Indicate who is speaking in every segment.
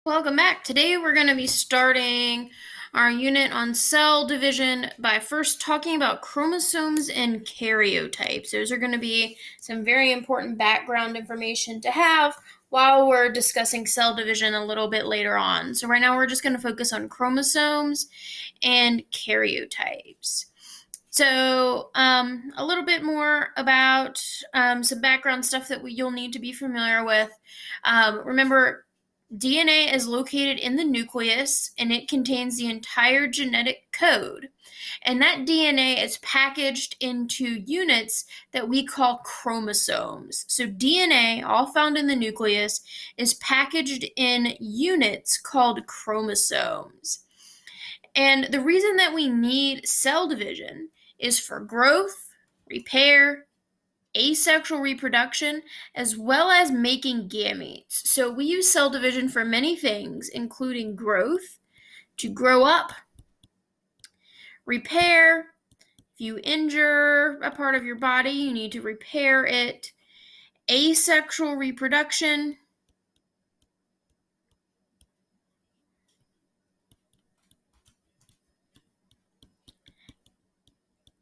Speaker 1: Welcome back. Today we're going to be starting our unit on cell division by first talking about chromosomes and karyotypes. Those are going to be some very important background information to have while we're discussing cell division a little bit later on. So right now we're just going to focus on chromosomes and karyotypes. So a little bit more about some background stuff that you'll need to be familiar with. Remember, DNA is located in the nucleus and it contains the entire genetic code. And that DNA is packaged into units that we call chromosomes. So DNA, all found in the nucleus, is packaged in units called chromosomes. And the reason that we need cell division is for growth, repair, asexual reproduction, as well as making gametes. So we use cell division for many things, including growth, to grow up, repair. If you injure a part of your body, you need to repair it. Asexual reproduction.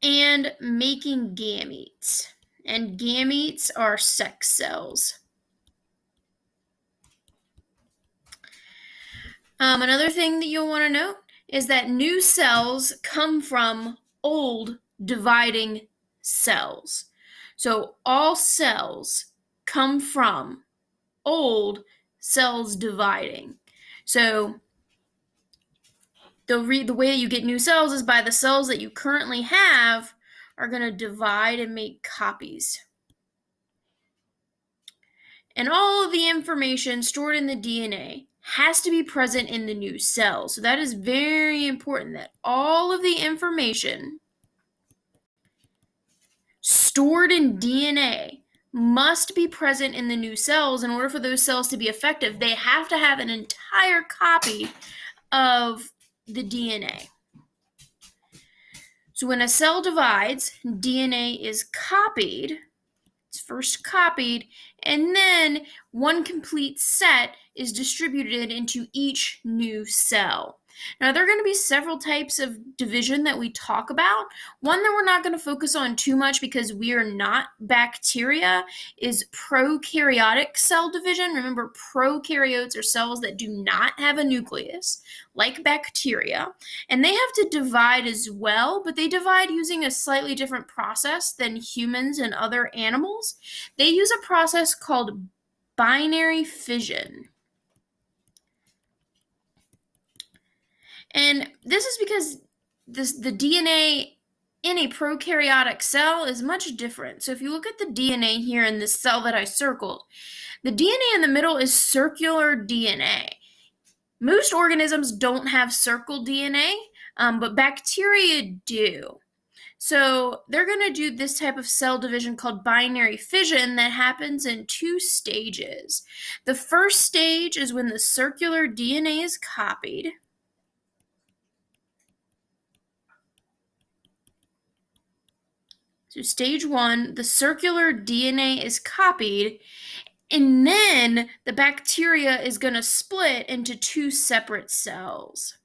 Speaker 1: And making gametes. And gametes are sex cells. Another thing that you'll want to note is that new cells come from old dividing cells. So all cells come from old cells dividing. So the way that you get new cells is by the cells that you currently have are going to divide and make copies. And all of the information stored in the DNA has to be present in the new cell. So that is very important that all of the information stored in DNA must be present in the new cells. In order for those cells to be effective, they have to have an entire copy of the DNA. So when a cell divides, DNA is copied. It's first copied, and then one complete set is distributed into each new cell. Now, there are going to be several types of division that we talk about. One that we're not going to focus on too much because we are not bacteria is prokaryotic cell division. Remember, prokaryotes are cells that do not have a nucleus, like bacteria, and they have to divide as well, but they divide using a slightly different process than humans and other animals. They use a process called binary fission. And this is because the DNA in a prokaryotic cell is much different. So if you look at the DNA here in this cell that I circled, the DNA in the middle is circular DNA. Most organisms don't have circle DNA, but bacteria do. So they're going to do this type of cell division called binary fission that happens in two stages. The first stage is when the circular DNA is copied. So stage one, the circular DNA is copied, and then the bacteria is going to split into two separate cells.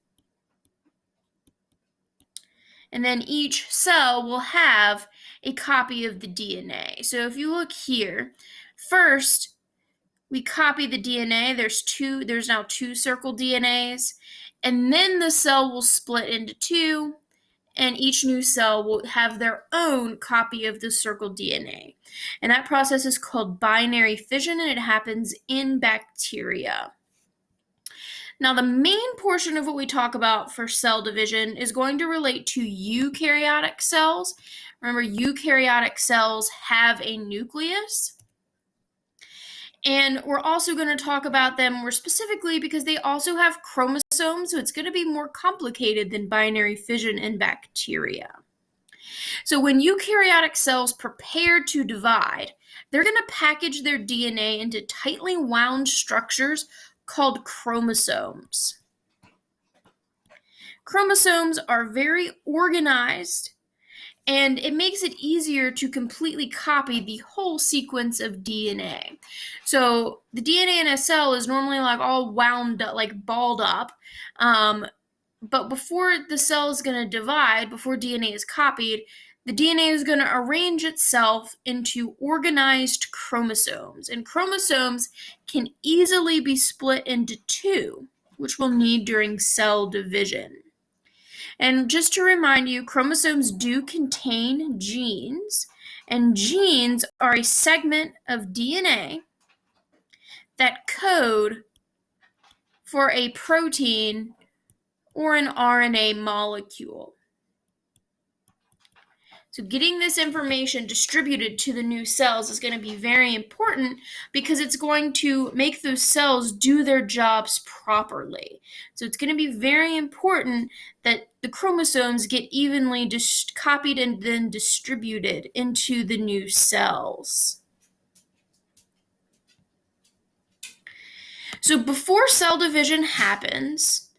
Speaker 1: And then each cell will have a copy of the DNA. So if you look here, first we copy the DNA. There's now two circle DNAs, and then the cell will split into two, and each new cell will have their own copy of the circle DNA. And that process is called binary fission, and it happens in bacteria. Now, the main portion of what we talk about for cell division is going to relate to eukaryotic cells. Remember, eukaryotic cells have a nucleus. And we're also going to talk about them more specifically because they also have chromosomes, so it's going to be more complicated than binary fission in bacteria. So when eukaryotic cells prepare to divide, they're going to package their DNA into tightly wound structures called chromosomes. Chromosomes are very organized, and it makes it easier to completely copy the whole sequence of DNA. So the DNA in a cell is normally like all wound up, like balled up. But before the cell is going to divide, before DNA is copied, the DNA is going to arrange itself into organized chromosomes. And chromosomes can easily be split into two, which we'll need during cell division. And just to remind you, chromosomes do contain genes, and genes are a segment of DNA that code for a protein or an RNA molecule. So getting this information distributed to the new cells is going to be very important because it's going to make those cells do their jobs properly. So it's going to be very important that the chromosomes get evenly copied and then distributed into the new cells. So before cell division happens,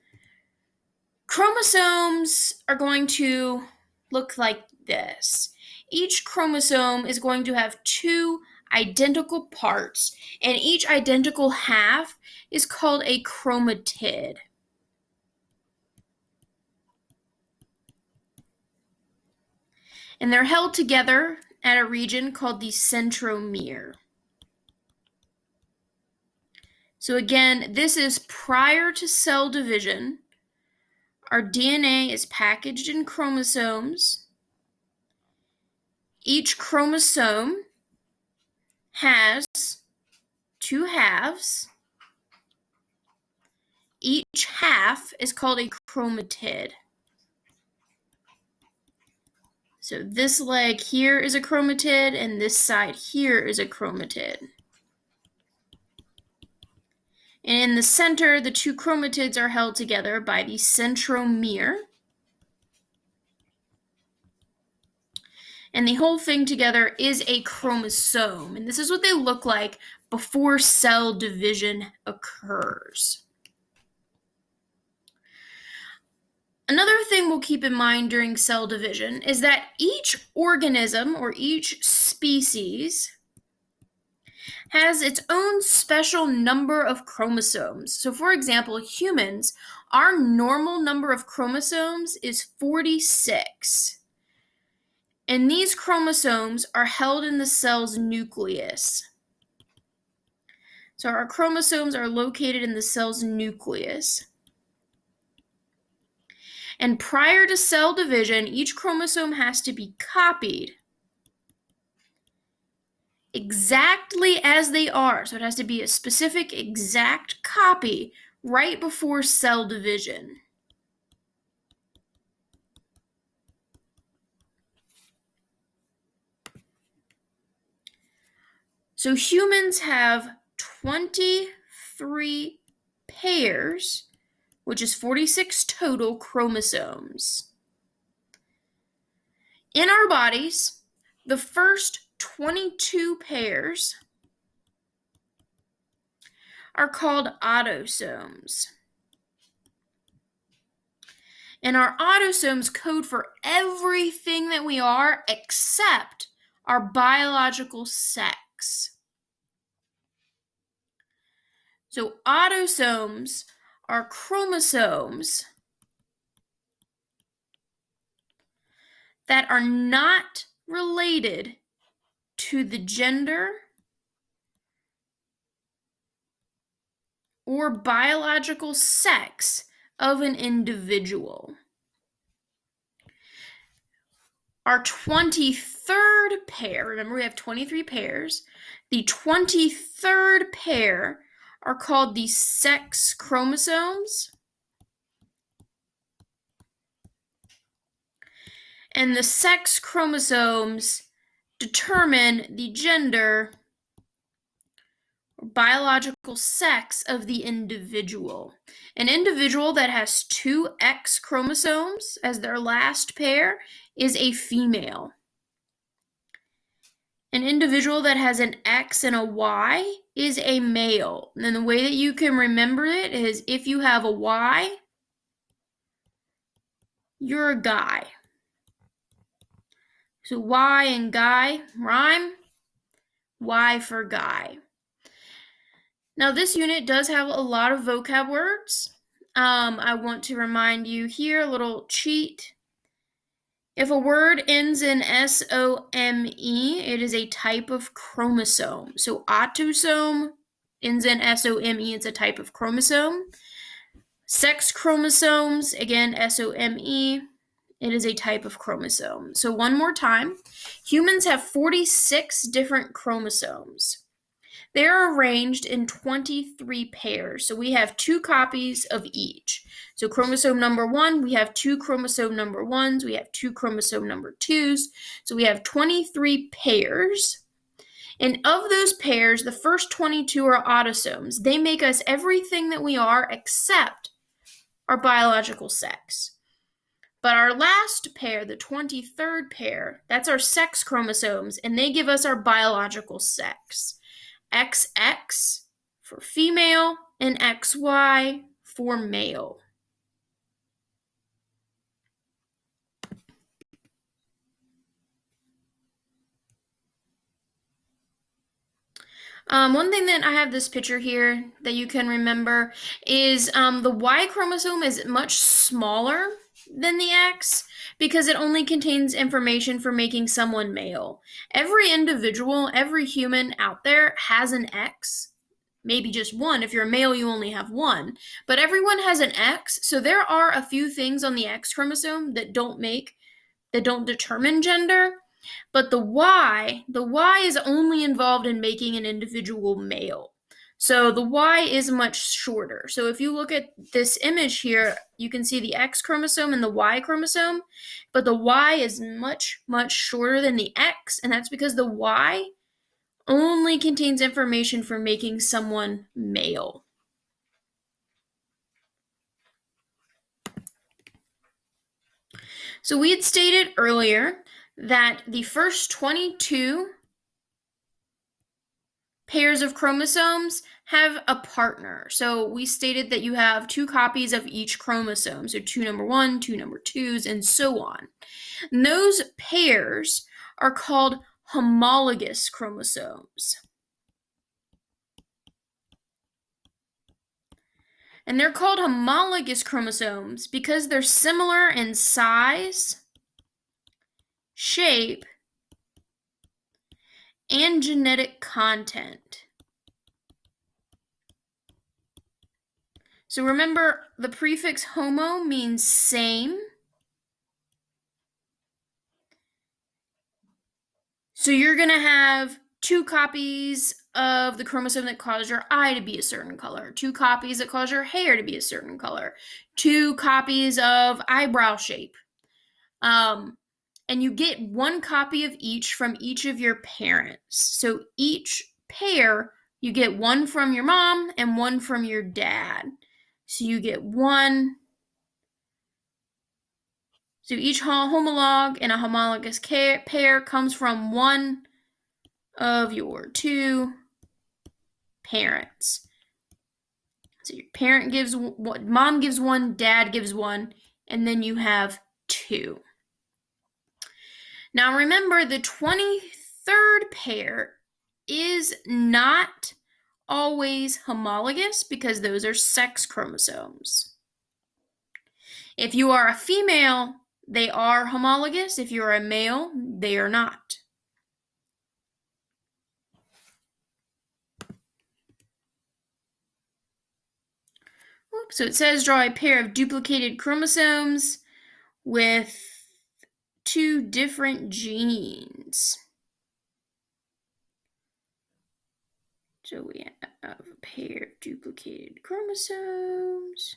Speaker 1: chromosomes are going to look like this. Each chromosome is going to have two identical parts, and each identical half is called a chromatid. And they're held together at a region called the centromere. So again, this is prior to cell division. Our DNA is packaged in chromosomes. Each chromosome has two halves. Each half is called a chromatid. So this leg here is a chromatid, and this side here is a chromatid. And in the center, the two chromatids are held together by the centromere. And the whole thing together is a chromosome. And this is what they look like before cell division occurs. Another thing we'll keep in mind during cell division is that each organism or each species has its own special number of chromosomes. So for example, humans, our normal number of chromosomes is 46. And these chromosomes are held in the cell's nucleus. So our chromosomes are located in the cell's nucleus. And prior to cell division, each chromosome has to be copied exactly as they are. So it has to be a specific, exact copy right before cell division. So humans have 23 pairs, which is 46 total chromosomes. In our bodies, the first 22 pairs are called autosomes. And our autosomes code for everything that we are except our biological sex. So autosomes are chromosomes that are not related to the gender or biological sex of an individual. Our 23rd pair, remember we have 23 pairs, the 23rd pair are called the sex chromosomes. And the sex chromosomes determine the gender or biological sex of the individual. An individual that has two X chromosomes as their last pair is a female. An individual that has an X and a Y is a male. And the way that you can remember it is if you have a Y, you're a guy. So Y and guy rhyme. Y for guy. Now this unit does have a lot of vocab words. I want to remind you here, a little cheat. If a word ends in SOME, it is a type of chromosome. So autosome ends in SOME, it's a type of chromosome. Sex chromosomes, again, SOME, it is a type of chromosome. So one more time, humans have 46 different chromosomes. They are arranged in 23 pairs. So we have 2 copies of each. So chromosome number 1, we have 2 chromosome number 1s, we have 2 chromosome number 2s. So we have 23 pairs. And of those pairs, the first 22 are autosomes. They make us everything that we are except our biological sex. But our last pair, the 23rd pair, that's our sex chromosomes, and they give us our biological sex. XX for female and XY for male. One thing that I have this picture here that you can remember is the Y chromosome is much smaller than the X because it only contains information for making someone male. Every individual, every human out there has an X. Maybe just one. If you're a male, you only have one. But everyone has an X, so there are a few things on the X chromosome that don't determine gender. But the Y is only involved in making an individual male. So the Y is much shorter. So if you look at this image here, you can see the X chromosome and the Y chromosome, but the Y is much, much shorter than the X, and that's because the Y only contains information for making someone male. So we had stated earlier that the first 22 pairs of chromosomes have a partner. So we stated that you have 2 copies of each chromosome. So 2 number 1, 2 number 2s, and so on. And those pairs are called homologous chromosomes. And they're called homologous chromosomes because they're similar in size, shape, and genetic content. So remember, the prefix homo means same. So you're going to have 2 copies of the chromosome that cause your eye to be a certain color, 2 copies that cause your hair to be a certain color, 2 copies of eyebrow shape. And you get 1 copy of each from each of your parents. So each pair, you get 1 from your mom and 1 from your dad. So you get 1. So each homolog in a homologous pair comes from 1 of your 2 parents. So your parent gives one, mom gives 1, dad gives 1, and then you have 2. Now remember, the 23rd pair is not always homologous because those are sex chromosomes. If you are a female, they are homologous. If you're a male, they are not. So it says draw a pair of duplicated chromosomes with 2 different genes. So we have a pair of duplicated chromosomes.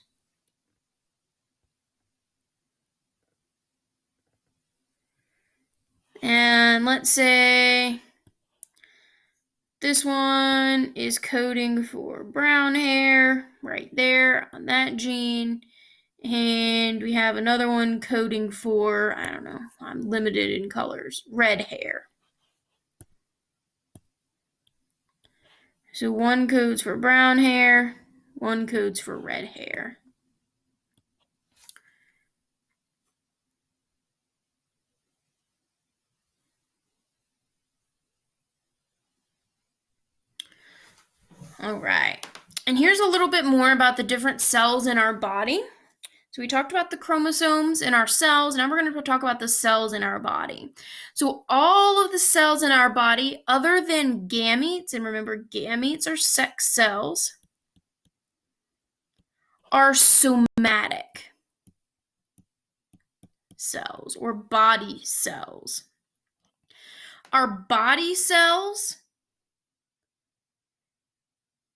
Speaker 1: And let's say this one is coding for brown hair right there on that gene. And we have another one coding for, I don't know, I'm limited in colors, red hair. So one codes for brown hair, one codes for red hair. All right. And here's a little bit more about the different cells in our body. So we talked about the chromosomes in our cells. Now we're going to talk about the cells in our body. So all of the cells in our body, other than gametes, and remember gametes are sex cells, are somatic cells or body cells. Our body cells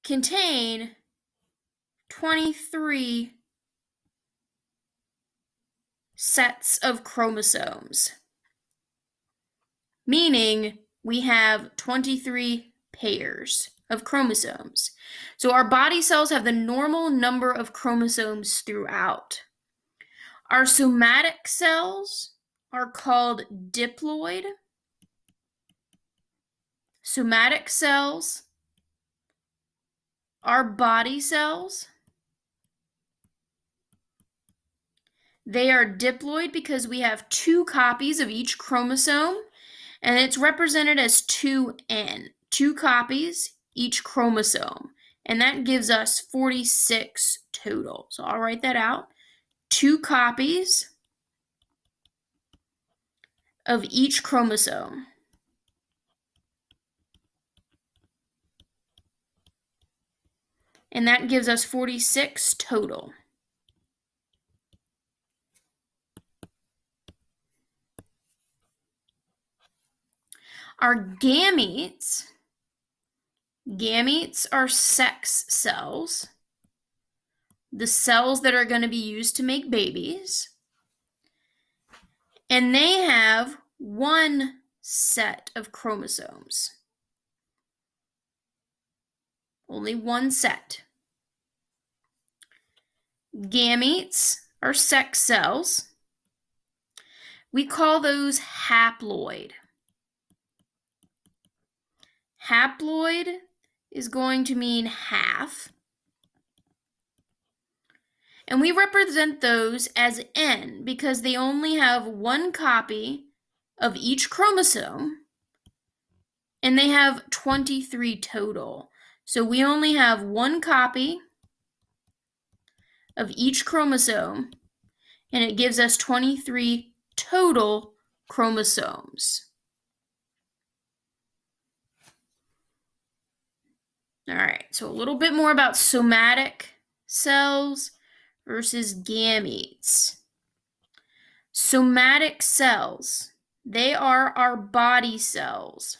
Speaker 1: contain 23 sets of chromosomes, meaning we have 23 pairs of chromosomes. So our body cells have the normal number of chromosomes throughout. Our somatic cells are called diploid. Somatic cells are body cells. They are diploid because we have 2 copies of each chromosome, and it's represented as 2N, 2 copies each chromosome, and that gives us 46 total. So I'll write that out. 2 copies of each chromosome. And that gives us 46 total. Our gametes are sex cells, the cells that are going to be used to make babies. And they have 1 set of chromosomes. Only 1 set. Gametes are sex cells. We call those haploid. Haploid is going to mean half. And we represent those as N because they only have 1 copy of each chromosome, and they have 23 total. So we only have 1 copy of each chromosome, and it gives us 23 total chromosomes. All right, so a little bit more about somatic cells versus gametes. Somatic cells, they are our body cells.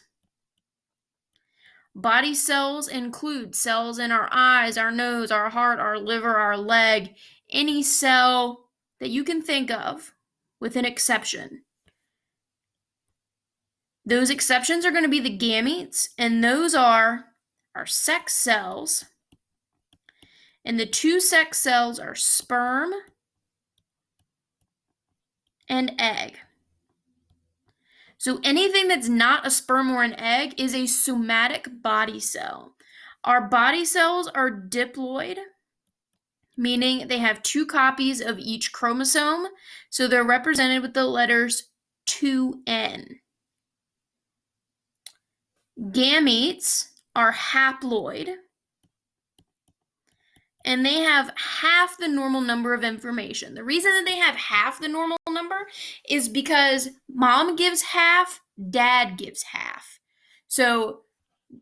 Speaker 1: Body cells include cells in our eyes, our nose, our heart, our liver, our leg, any cell that you can think of, with an exception. Those exceptions are going to be the gametes, and those are our sex cells. And the 2 sex cells are sperm and egg. So anything that's not a sperm or an egg is a somatic body cell. Our body cells are diploid, meaning they have 2 copies of each chromosome, so they're represented with the letters 2N. Gametes are haploid, and they have half the normal number of information. The reason that they have half the normal number is because mom gives half, dad gives half. So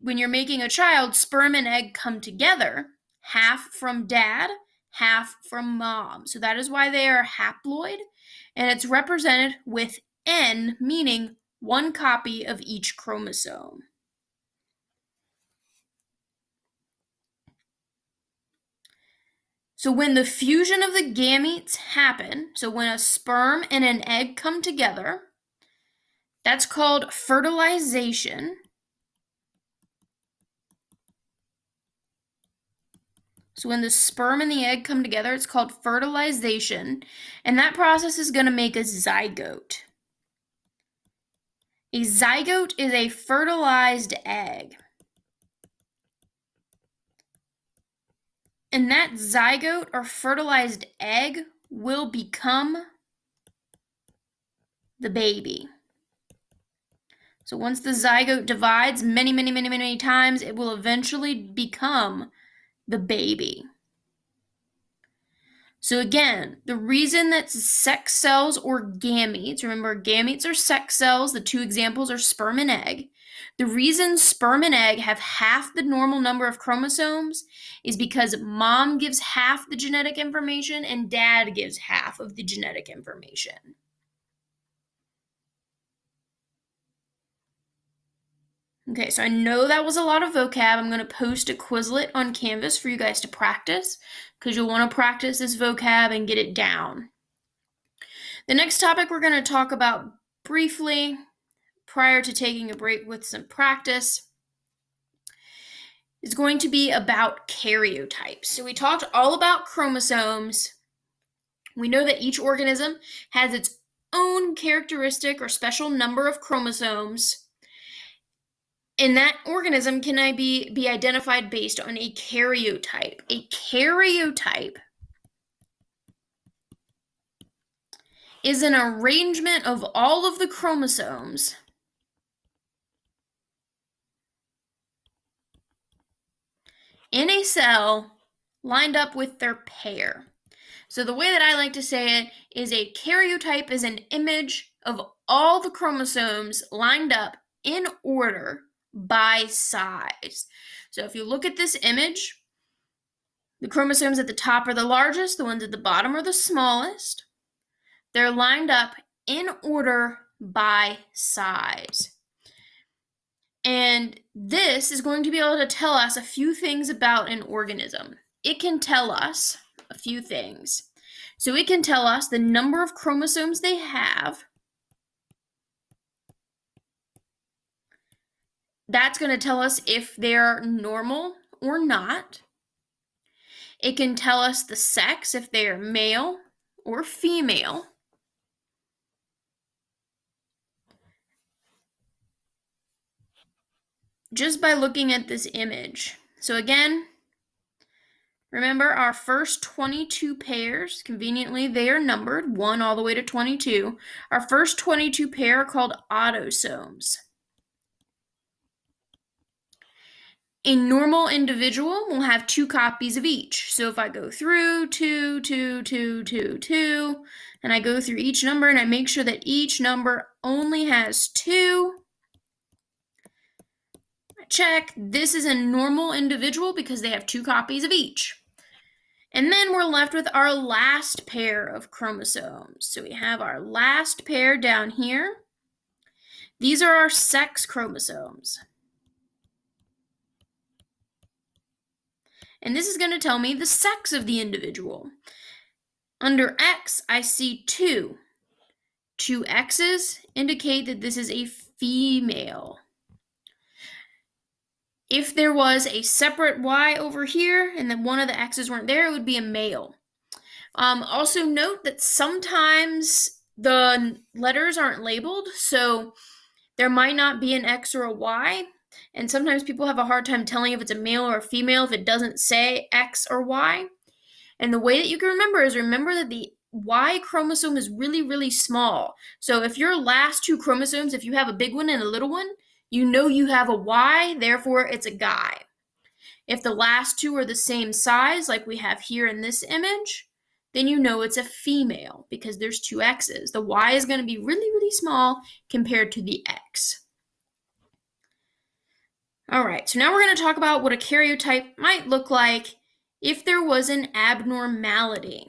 Speaker 1: when you're making a child, sperm and egg come together, half from dad, half from mom. So that is why they are haploid, and it's represented with N, meaning 1 copy of each chromosome. So when the fusion of the gametes happen, so when a sperm and an egg come together, that's called fertilization. So when the sperm and the egg come together, it's called fertilization, and that process is going to make a zygote. A zygote is a fertilized egg. And that zygote or fertilized egg will become the baby. So once the zygote divides many times, it will eventually become the baby. So again, the reason that sex cells or gametes, remember gametes are sex cells, the two examples are sperm and egg. The reason sperm and egg have half the normal number of chromosomes is because mom gives half the genetic information and dad gives half of the genetic information. Okay, so I know that was a lot of vocab. I'm going to post a Quizlet on Canvas for you guys to practice because you'll want to practice this vocab and get it down. The next topic we're going to talk about briefly prior to taking a break with some practice is going to be about karyotypes. So we talked all about chromosomes. We know that each organism has its own characteristic or special number of chromosomes. And that organism can be identified based on a karyotype. A karyotype is an arrangement of all of the chromosomes in a cell lined up with their pair. So the way that I like to say it is a karyotype is an image of all the chromosomes lined up in order by size. So if you look at this image, the chromosomes at the top are the largest, the ones at the bottom are the smallest. They're lined up in order by size. And this is going to be able to tell us a few things about an organism. It can tell us a few things. So it can tell us the number of chromosomes they have. That's going to tell us if they're normal or not. It can tell us the sex, if they're male or female. Just by looking at this image. So again, remember our first 22 pairs, conveniently they are numbered, 1 all the way to 22. Our first 22 pair are called autosomes. A normal individual will have 2 copies of each. So if I go through 2, 2, 2, 2, 2, and I go through each number and I make sure that each number only has 2, I check, this is a normal individual because they have 2 copies of each. And then we're left with our last pair of chromosomes. So we have our last pair down here. These are our sex chromosomes. And this is going to tell me the sex of the individual. Under X, I see 2. 2 X's indicate that this is a female. If there was a separate Y over here and then one of the X's weren't there, it would be a male. Also note that sometimes the letters aren't labeled, so there might not be an X or a Y, and sometimes people have a hard time telling if it's a male or a female if it doesn't say X or Y. And the way that you can remember that the Y chromosome is really, really small. So if your last 2 chromosomes, if you have a big one and a little one, you know you have a Y, therefore it's a guy. If the last 2 are the same size, like we have here in this image, then you know it's a female because there's 2 X's. The Y is going to be really, really small compared to the X. All right, so now we're going to talk about what a karyotype might look like if there was an abnormality.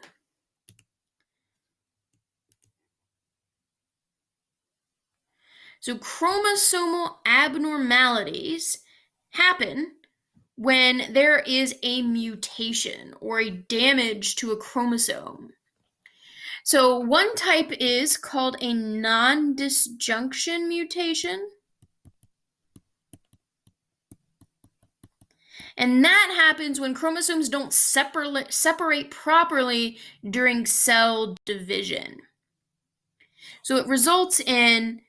Speaker 1: So chromosomal abnormalities happen when there is a mutation or a damage to a chromosome. So one type is called a non-disjunction mutation. And that happens when chromosomes don't separate properly during cell division. So it results in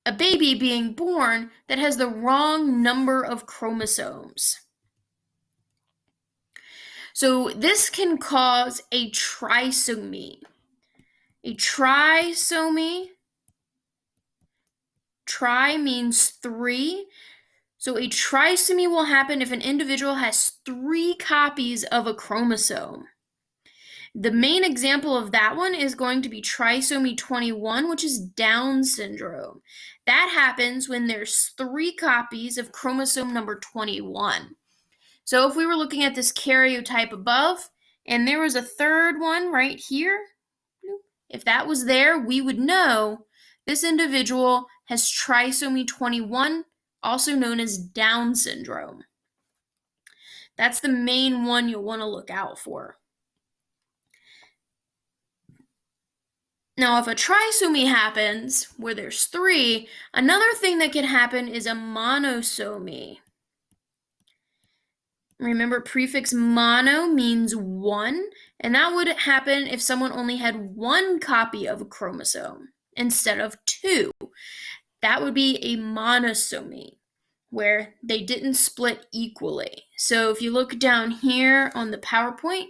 Speaker 1: a baby being born that has the wrong number of chromosomes. So this can cause a trisomy. A trisomy tri means 3. So a trisomy will happen if an individual has 3 copies of a chromosome. The main example of that one is going to be trisomy 21, which is Down syndrome. That happens when there's 3 copies of chromosome number 21. So if we were looking at this karyotype above, and there was a third one right here, if that was there, we would know this individual has trisomy 21, also known as Down syndrome. That's the main one you'll want to look out for. Now, if a trisomy happens, where there's 3, another thing that can happen is a monosomy. Remember, prefix mono means 1, and that would happen if someone only had 1 copy of a chromosome instead of 2. That would be a monosomy, where they didn't split equally. So if you look down here on the PowerPoint,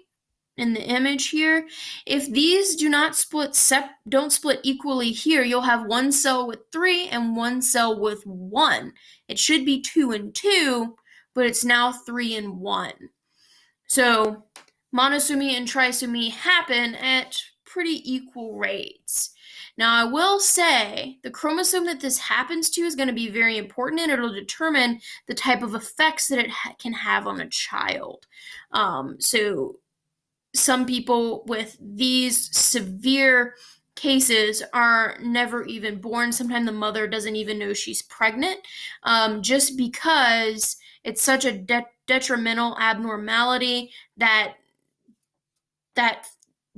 Speaker 1: in the image here, if these don't split equally here, you'll have 1 cell with 3 and 1 cell with 1. It should be 2 and 2, but it's now 3 and 1. So monosomy and trisomy happen at pretty equal rates. Now, I will say the chromosome that this happens to is going to be very important, and it'll determine the type of effects that it can have on a child. So some people with these severe cases are never even born. Sometimes the mother doesn't even know she's pregnant, just because it's such a detrimental abnormality that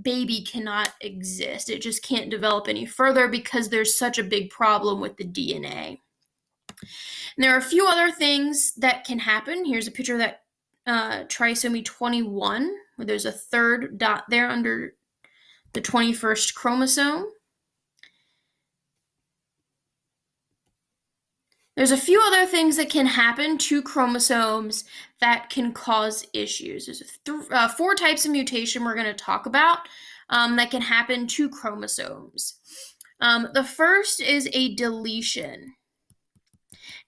Speaker 1: baby cannot exist. It just can't develop any further because there's such a big problem with the DNA. And there are a few other things that can happen. Here's a picture of that trisomy 21, where there's a third dot there under the 21st chromosome. There's a few other things that can happen to chromosomes that can cause issues. There's 4 types of mutation we're going to talk about that can happen to chromosomes. The first is a deletion,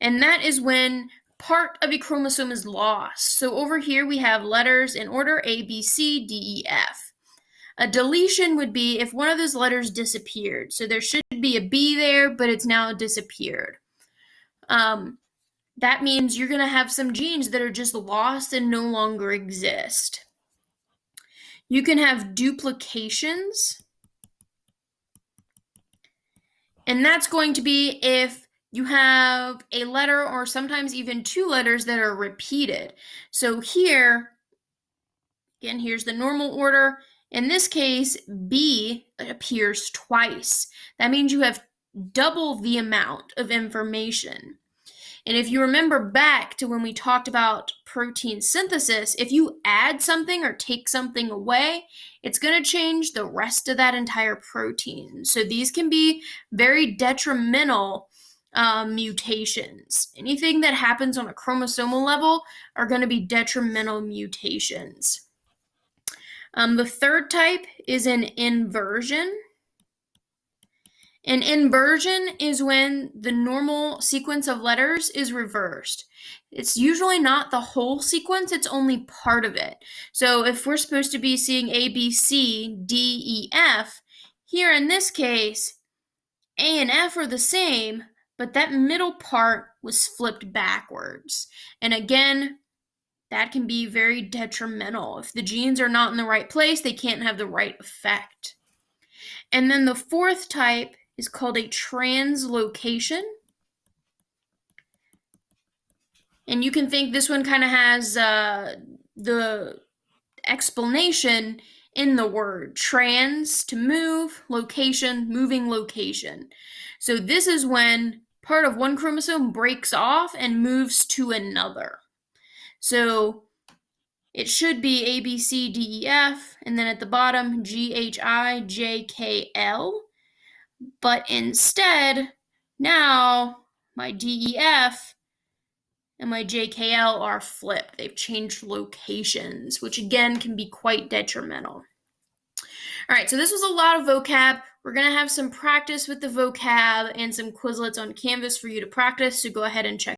Speaker 1: and that is when part of a chromosome is lost. So over here we have letters in order A, B, C, D, E, F. A deletion would be if one of those letters disappeared. So there should be a B there, but it's now disappeared. That means you're going to have some genes that are just lost and no longer exist. You can have duplications, and that's going to be if you have a letter or sometimes even 2 letters that are repeated. So here, again, here's the normal order. In this case, B appears twice. That means you have double the amount of information. And if you remember back to when we talked about protein synthesis, if you add something or take something away, it's going to change the rest of that entire protein. So these can be very detrimental mutations. Anything that happens on a chromosomal level are going to be detrimental mutations. The third type is an inversion. An inversion is when the normal sequence of letters is reversed. It's usually not the whole sequence, it's only part of it. So if we're supposed to be seeing A, B, C, D, E, F, here in this case, A and F are the same, but that middle part was flipped backwards. And again, that can be very detrimental. If the genes are not in the right place, they can't have the right effect. And then the fourth type is called a translocation. And you can think this one kind of has the explanation in the word. Trans, to move, location, moving location. So this is when part of one chromosome breaks off and moves to another. So it should be A, B, C, D, E, F, and then at the bottom, G, H, I, J, K, L. But instead, now my DEF and my JKL are flipped. They've changed locations, which again can be quite detrimental. All right, so this was a lot of vocab. We're going to have some practice with the vocab and some Quizlets on Canvas for you to practice, so go ahead and check.